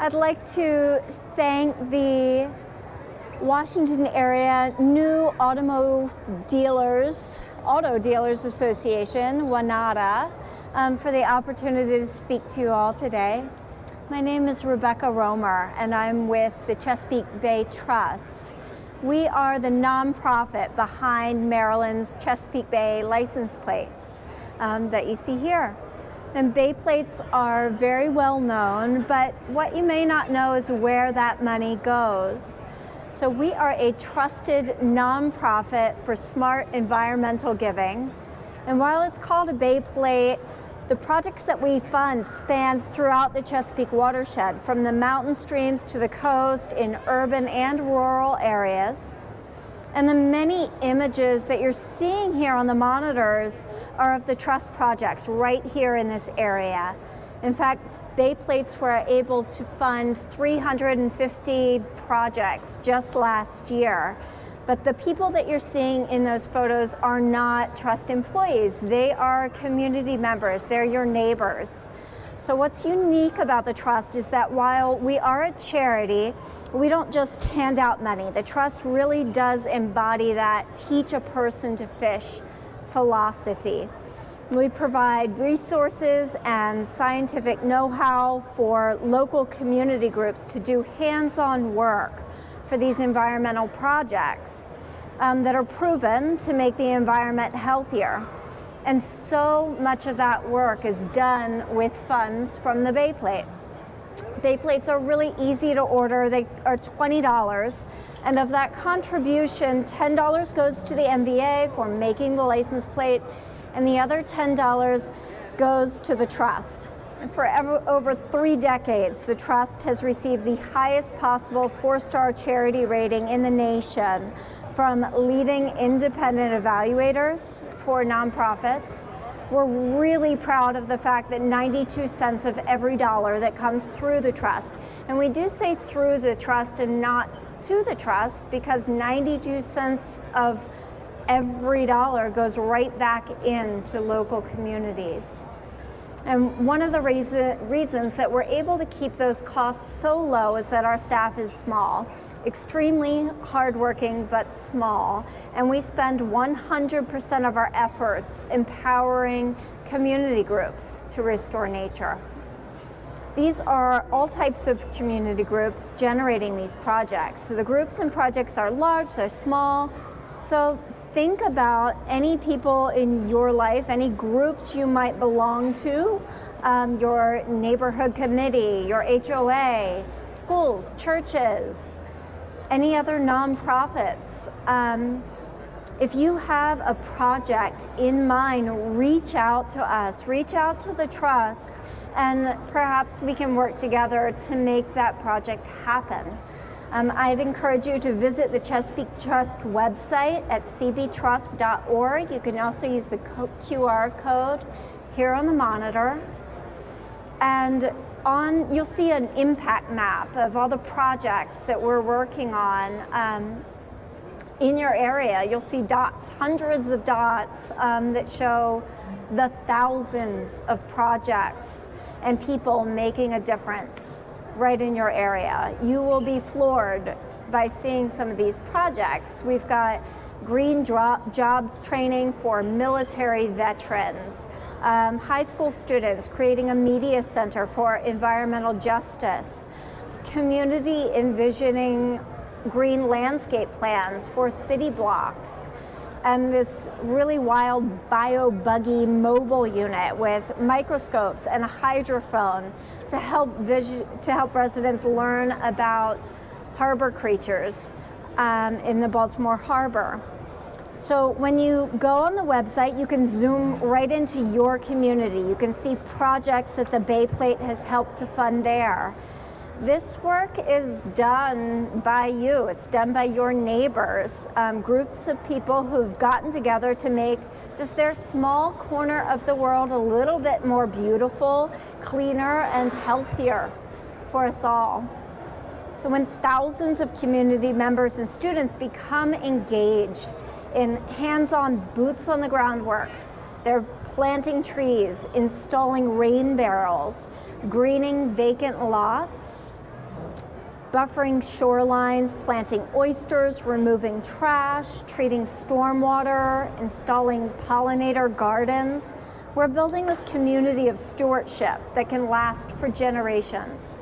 I'd like to thank the Washington Area New Auto Dealers Association, WANADA, for the opportunity to speak to you all today. My name is Rebecca Romer, and I'm with the Chesapeake Bay Trust. We are the nonprofit behind Maryland's Chesapeake Bay license plates that you see here. And Bay plates are very well known, but what you may not know is where that money goes. So we are a trusted nonprofit for smart environmental giving. And while it's called a Bay plate, the projects that we fund span throughout the Chesapeake watershed, from the mountain streams to the coast, in urban and rural areas. And the many images that you're seeing here on the monitors are of the trust projects right here in this area. In fact, Bay Plates were able to fund 350 projects just last year. But the people that you're seeing in those photos are not trust employees. They are community members. They're your neighbors. So what's unique about the trust is that while we are a charity, we don't just hand out money. The trust really does embody that teach a person to fish philosophy. We provide resources and scientific know-how for local community groups to do hands-on work for these environmental projects that are proven to make the environment healthier. And so much of that work is done with funds from the Bay Plate. Bay Plates are really easy to order. They are $20. And of that contribution, $10 goes to the MVA for making the license plate, and the other $10 goes to the trust. And for over 3 decades, the trust has received the highest possible 4-star charity rating in the nation from leading independent evaluators for nonprofits. We're really proud of the fact that 92 cents of every dollar that comes through the trust, and we do say through the trust and not to the trust, because 92 cents of every dollar goes right back into local communities. And one of the reasons that we're able to keep those costs so low is that our staff is small, extremely hardworking but small, and we spend 100% of our efforts empowering community groups to restore nature. These are all types of community groups generating these projects. So the groups and projects are large, they're small. So think about any people in your life, any groups you might belong to, your neighborhood committee, your HOA, schools, churches, any other nonprofits. If you have a project in mind, reach out to us, reach out to the trust, and perhaps we can work together to make that project happen. I'd encourage you to visit the Chesapeake Trust website at cbtrust.org. You can also use the QR code here on the monitor. And you'll see an impact map of all the projects that we're working on in your area. You'll see dots, hundreds of dots that show the thousands of projects and people making a difference right in your area. You will be floored by seeing some of these projects. We've got green jobs training for military veterans, high school students creating a media center for environmental justice, community envisioning green landscape plans for city blocks, and this really wild bio-buggy mobile unit with microscopes and a hydrophone to help residents learn about harbor creatures in the Baltimore Harbor. So when you go on the website, you can zoom right into your community. You can see projects that the Bay Plate has helped to fund there. This work is done by you. It's done by your neighbors, groups of people who've gotten together to make just their small corner of the world a little bit more beautiful, cleaner, and healthier for us all. So when thousands of community members and students become engaged in hands-on, boots on the ground work, they're planting trees, installing rain barrels, greening vacant lots, buffering shorelines, planting oysters, removing trash, treating stormwater, installing pollinator gardens. We're building this community of stewardship that can last for generations.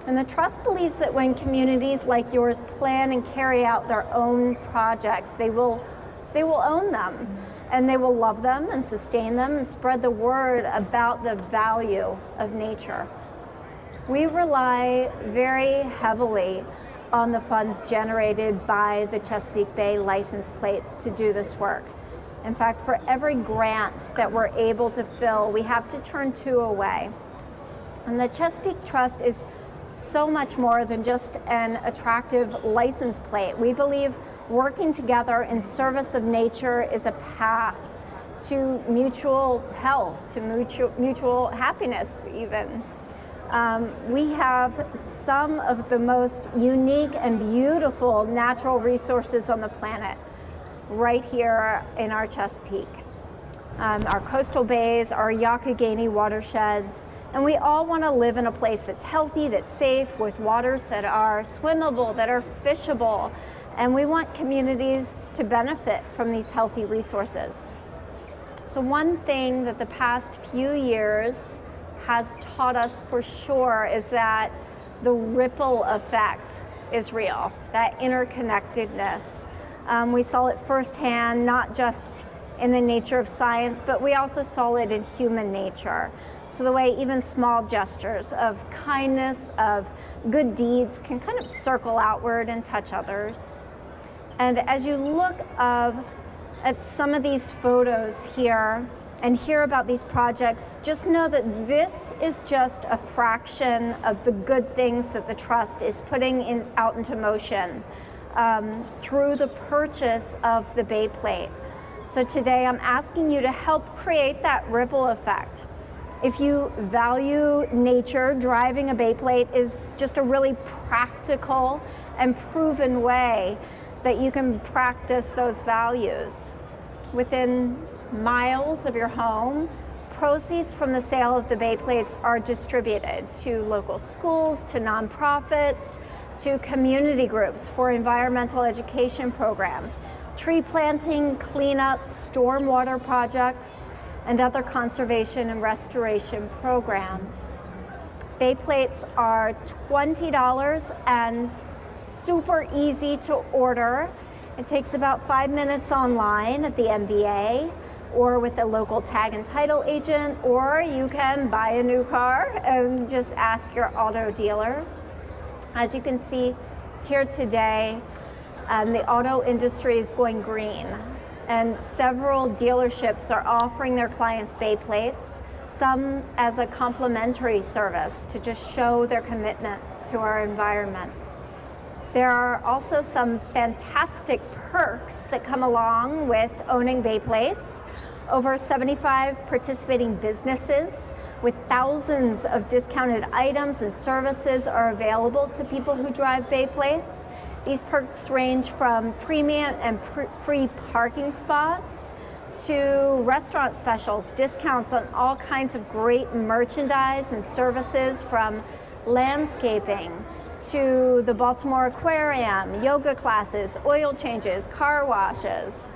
And the Trust believes that when communities like yours plan and carry out their own projects, they will own them, and they will love them and sustain them and spread the word about the value of nature. We rely very heavily on the funds generated by the Chesapeake Bay license plate to do this work. In fact, for every grant that we're able to fill, we have to turn 2 away. And the Chesapeake Trust is so much more than just an attractive license plate. We believe working together in service of nature is a path to mutual health, to mutual happiness even. We have some of the most unique and beautiful natural resources on the planet right here in our Chesapeake. Our coastal bays, our Youghiogheny watersheds, and we all want to live in a place that's healthy, that's safe, with waters that are swimmable, that are fishable, and we want communities to benefit from these healthy resources. So one thing that the past few years has taught us for sure is that the ripple effect is real, that interconnectedness. We saw it firsthand, not just in the nature of science, but we also saw it in human nature. So the way even small gestures of kindness, of good deeds can kind of circle outward and touch others. And as you look at some of these photos here and hear about these projects, just know that this is just a fraction of the good things that the Trust is putting out into motion through the purchase of the Bay Plate. So today I'm asking you to help create that ripple effect. If you value nature, driving a Bay Plate is just a really practical and proven way that you can practice those values. Within miles of your home, proceeds from the sale of the Bay Plates are distributed to local schools, to nonprofits, to community groups for environmental education programs, tree planting, cleanup, stormwater projects, and other conservation and restoration programs. Bay Plates are $20 and super easy to order. It takes about 5 minutes online at the MBA or with a local tag and title agent, or you can buy a new car and just ask your auto dealer. As you can see here today, the auto industry is going green, and several dealerships are offering their clients Bay Plates, some as a complimentary service to just show their commitment to our environment. There are also some fantastic perks that come along with owning Bay Plates. Over 75 participating businesses with thousands of discounted items and services are available to people who drive Bay Plates. These perks range from premium and free parking spots to restaurant specials, discounts on all kinds of great merchandise and services, from landscaping to the Baltimore Aquarium, yoga classes, oil changes, car washes.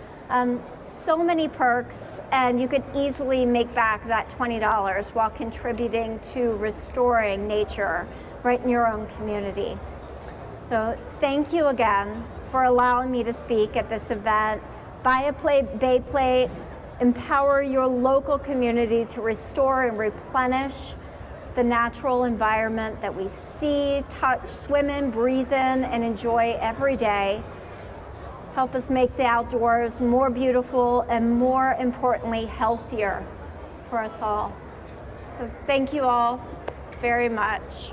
So many perks, and you could easily make back that $20 while contributing to restoring nature right in your own community. So thank you again for allowing me to speak at this event. Buy a Bay Plate, empower your local community to restore and replenish the natural environment that we see, touch, swim in, breathe in, and enjoy every day. Help us make the outdoors more beautiful and, more importantly, healthier for us all. So thank you all very much.